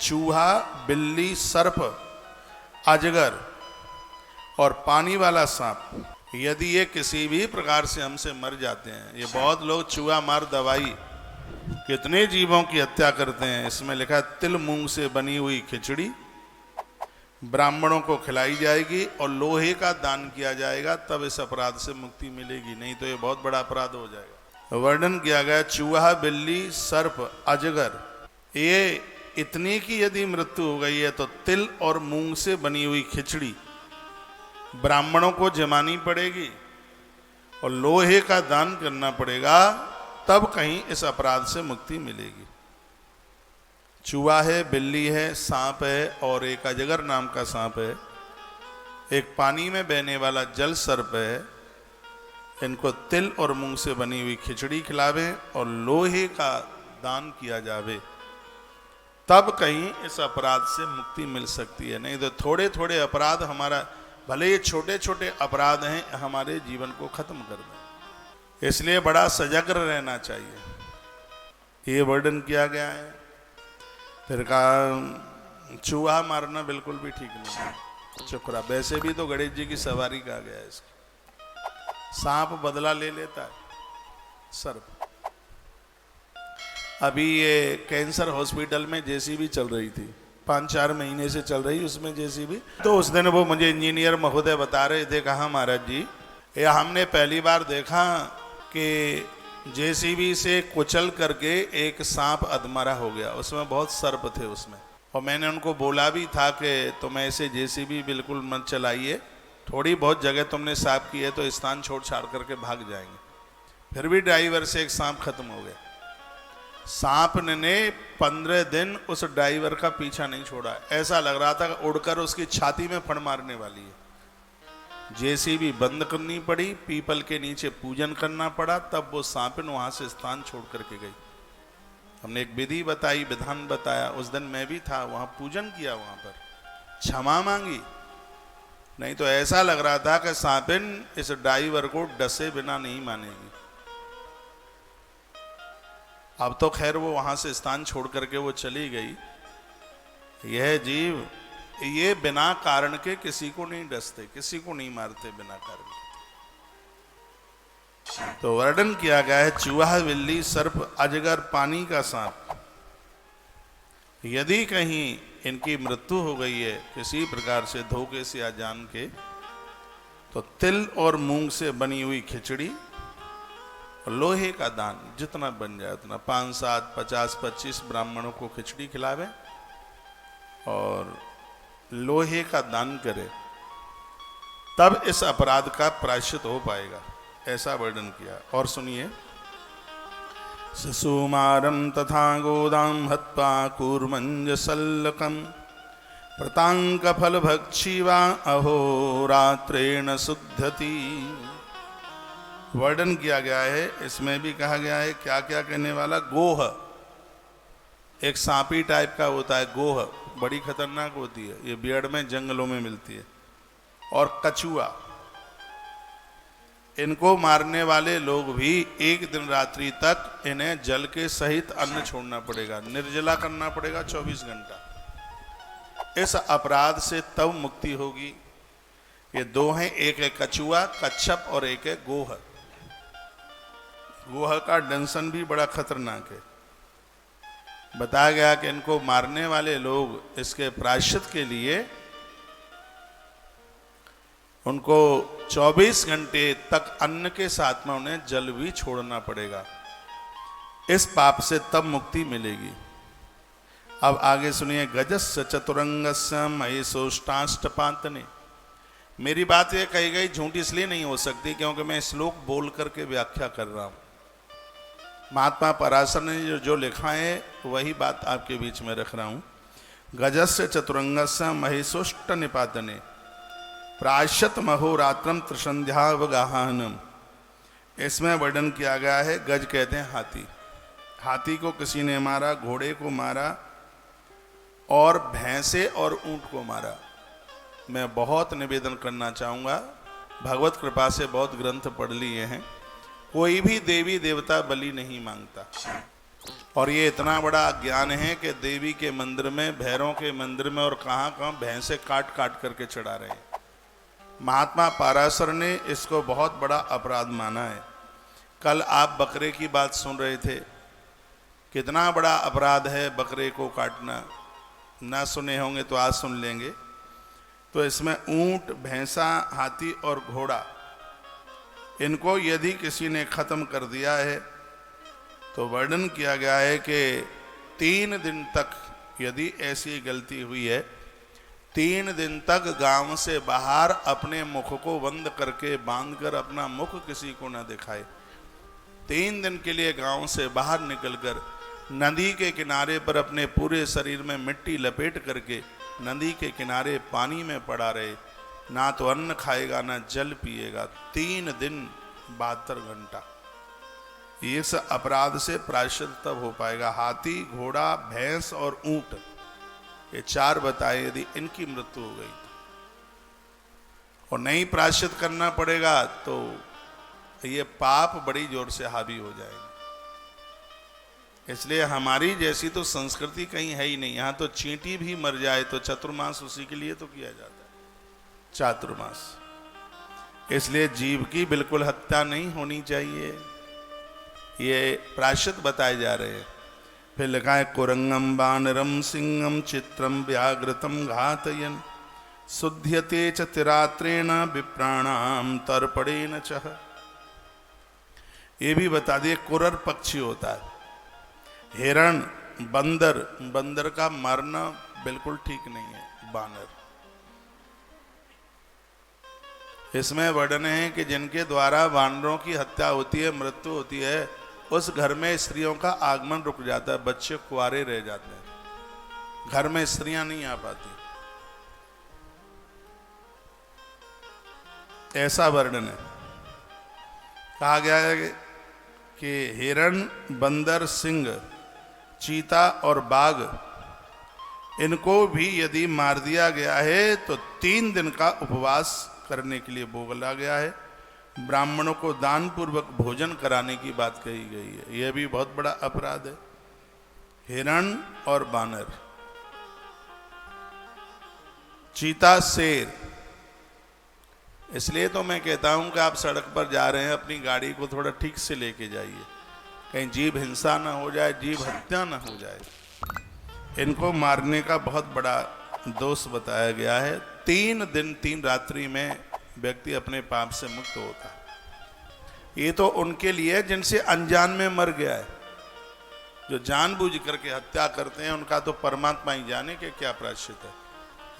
चूहा, बिल्ली, सर्प, अजगर और पानी वाला सांप, यदि ये किसी भी प्रकार से हमसे मर जाते हैं, ये बहुत लोग चूहा मार दवाई कितने जीवों की हत्या करते हैं। इसमें लिखा है तिल मूंग से बनी हुई खिचड़ी ब्राह्मणों को खिलाई जाएगी और लोहे का दान किया जाएगा, तब इस अपराध से मुक्ति मिलेगी, नहीं तो ये बहुत बड़ा अपराध हो जाएगा। वर्णन किया गया चूहा, बिल्ली, सर्प, अजगर, ये इतनी की यदि मृत्यु हो गई है तो तिल और मूंग से बनी हुई खिचड़ी ब्राह्मणों को जमानी पड़ेगी और लोहे का दान करना पड़ेगा, तब कहीं इस अपराध से मुक्ति मिलेगी। चूहा है, बिल्ली है, सांप है और एक अजगर नाम का सांप है, एक पानी में बहने वाला जल सर्प है। इनको तिल और मूंग से बनी हुई खिचड़ी खिलावे और लोहे का दान किया जावे, तब कहीं इस अपराध से मुक्ति मिल सकती है। नहीं तो थोड़े थोड़े अपराध हमारा, भले ये छोटे छोटे अपराध हैं, हमारे जीवन को खत्म कर दें। इसलिए बड़ा सजग रहना चाहिए। ये वर्णन किया गया है। फिर कहा चूहा मारना बिल्कुल भी ठीक नहीं है, चुप रहा। वैसे भी तो गणेश जी की सवारी कहा गया है इसकी। सांप बदला ले लेता है, सर्प। अभी ये कैंसर हॉस्पिटल में जेसीबी चल रही थी, 5-4 महीने से चल रही उसमें जेसीबी। तो उस दिन वो मुझे इंजीनियर महोदय बता रहे थे, कहा महाराज जी ये हमने पहली बार देखा कि जेसीबी से कुचल करके एक सांप अधमरा हो गया, उसमें बहुत सर्प थे उसमें। और मैंने उनको बोला भी था कि तुम ऐसे जेसीबी बिल्कुल मत चलाइए, थोड़ी बहुत जगह तुमने साफ की है तो स्थान छोड़ छाड़ करके भाग जाएंगे। फिर भी ड्राइवर से एक सांप खत्म हो गया। सांप ने 15 दिन उस ड्राइवर का पीछा नहीं छोड़ा, ऐसा लग रहा था कि उड़कर उसकी छाती में फड़ मारने वाली है। जेसीबी बंद करनी पड़ी, पीपल के नीचे पूजन करना पड़ा, तब वो सांपिन वहां से स्थान छोड़ करके गई। हमने एक विधि बताई, विधान बताया, उस दिन मैं भी था वहां, पूजन किया, वहां पर क्षमा मांगी। नहीं तो ऐसा लग रहा था कि सांपिन इस ड्राइवर को डसे बिना नहीं मानेगी। अब तो खैर वो वहां से स्थान छोड़ करके वो चली गई। यह जीव ये बिना कारण के किसी को नहीं डसते, किसी को नहीं मारते बिना कारण के। तो वर्णन किया गया है चूहा, बिल्ली, सर्प, अजगर, पानी का सांप, यदि कहीं इनकी मृत्यु हो गई है किसी प्रकार से धोखे से या जान के, तो तिल और मूंग से बनी हुई खिचड़ी और लोहे का दान जितना बन जाए उतना, 5, 7, 50, 25 ब्राह्मणों को खिचड़ी खिलावे और लोहे का दान करे, तब इस अपराध का प्रायश्चित हो पाएगा, ऐसा वर्णन किया। और सुनिए, सुमारम तथा गोदाम हत्वा कूर्मंजसल्लकम प्रतांक फल भक्षीवा अहोरात्रेण शुद्धति। वर्णन किया गया है, इसमें भी कहा गया है क्या क्या कहने वाला। गोह एक सांपी टाइप का होता है, गोह बड़ी खतरनाक होती है, ये बियड में जंगलों में मिलती है। और कछुआ, इनको मारने वाले लोग भी एक दिन रात्रि तक इन्हें जल के सहित अन्न छोड़ना पड़ेगा, निर्जला करना पड़ेगा 24 घंटा। इस अपराध से तब मुक्ति होगी। ये दो हैं, एक है कछुआ, कच्छप, और एक है गोह। गोह का डंसन भी बड़ा खतरनाक है। बताया गया कि इनको मारने वाले लोग इसके प्रायश्चित के लिए उनको 24 घंटे तक अन्न के साथ में उन्हें जल भी छोड़ना पड़ेगा। इस पाप से तब मुक्ति मिलेगी। अब आगे सुनिए, गजस्य चतुरंगस्य महेशोष्टाष्टपातने। मेरी बात ये कही गई झूठी इसलिए नहीं हो सकती क्योंकि मैं श्लोक बोल करके व्याख्या कर रहा हूं। महात्मा पराशर ने जो लिखा है वही बात आपके बीच में रख रहा हूं। गजस्य चतुरंगस्य महेशोष्ट निपातने प्रायश्चित महोरात्रम त्रिसंध्यावगाहनम। इसमें वर्णन किया गया है, गज कहते हैं हाथी। हाथी को किसी ने मारा, घोड़े को मारा और भैंसे और ऊंट को मारा। मैं बहुत निवेदन करना चाहूँगा, भगवत कृपा से बहुत ग्रंथ पढ़ लिए हैं, कोई भी देवी देवता बलि नहीं मांगता, और ये इतना बड़ा ज्ञान है कि देवी के मंदिर में, भैरों के मंदिर में और कहाँ कहाँ भैंसे काट काट करके चढ़ा रहे हैं। महात्मा पाराशर ने इसको बहुत बड़ा अपराध माना है। कल आप बकरे की बात सुन रहे थे, कितना बड़ा अपराध है बकरे को काटना। ना सुने होंगे तो आज सुन लेंगे। तो इसमें ऊंट, भैंसा, हाथी और घोड़ा, इनको यदि किसी ने खत्म कर दिया है तो वर्णन किया गया है कि 3 दिन तक, यदि ऐसी गलती हुई है, 3 दिन तक गांव से बाहर अपने मुख को बंद करके बांधकर अपना मुख किसी को न दिखाए। 3 दिन के लिए गांव से बाहर निकलकर नदी के किनारे पर अपने पूरे शरीर में मिट्टी लपेट करके नदी के किनारे पानी में पड़ा रहे। ना तो अन्न खाएगा ना जल पिएगा, 3 दिन 72 घंटा। इस अपराध से प्रायश्चित तब हो पाएगा। हाथी, घोड़ा, भैंस और ऊंट, ये 4 बताए, यदि इनकी मृत्यु हो गई और नहीं प्रायश्चित करना पड़ेगा तो ये पाप बड़ी जोर से हावी हो जाएंगे। इसलिए हमारी जैसी तो संस्कृति कहीं है ही नहीं। यहाँ तो चींटी भी मर जाए तो चतुर्मास उसी के लिए तो किया जाता है, चातुर्मास। इसलिए जीव की बिल्कुल हत्या नहीं होनी चाहिए। ये प्रायश्चित बताए जा रहे हैं। फिर लिखा है, कुरंगम वानरम सिंहम चित्रम व्याघ्रतम घातयन शुध्यते च तिरात्रेण विप्राणाम तर्पणेन चह। ये भी बता दिए, कुरर पक्षी होता है, हिरण, बंदर। बंदर का मरना बिल्कुल ठीक नहीं है, बानर। इसमें वर्णन है कि जिनके द्वारा वानरों की हत्या होती है, मृत्यु होती है, उस घर में स्त्रियों का आगमन रुक जाता है, बच्चे कुंवारे रह जाते हैं, घर में स्त्रियां नहीं आ पाती। ऐसा वर्णन है। कहा गया है कि हिरण, बंदर, सिंह, चीता और बाघ, इनको भी यदि मार दिया गया है तो 3 दिन का उपवास करने के लिए बोला गया है। ब्राह्मणों को दान पूर्वक भोजन कराने की बात कही गई है। यह भी बहुत बड़ा अपराध है। हिरण और बानर, चीता, शेर। इसलिए तो मैं कहता हूं कि आप सड़क पर जा रहे हैं, अपनी गाड़ी को थोड़ा ठीक से लेके जाइए, कहीं जीव हिंसा ना हो जाए, जीव हत्या ना हो जाए। इनको मारने का बहुत बड़ा दोष बताया गया है। 3 दिन 3 रात्रि में व्यक्ति अपने पाप से मुक्त होता है। ये तो उनके लिए जिनसे अनजान में मर गया है। जो जानबूझ करके हत्या करते हैं उनका तो परमात्मा ही जाने के क्या प्रायश्चित है।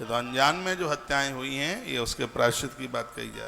ये तो अनजान में जो हत्याएं हुई हैं, ये उसके प्रायश्चित की बात कही जा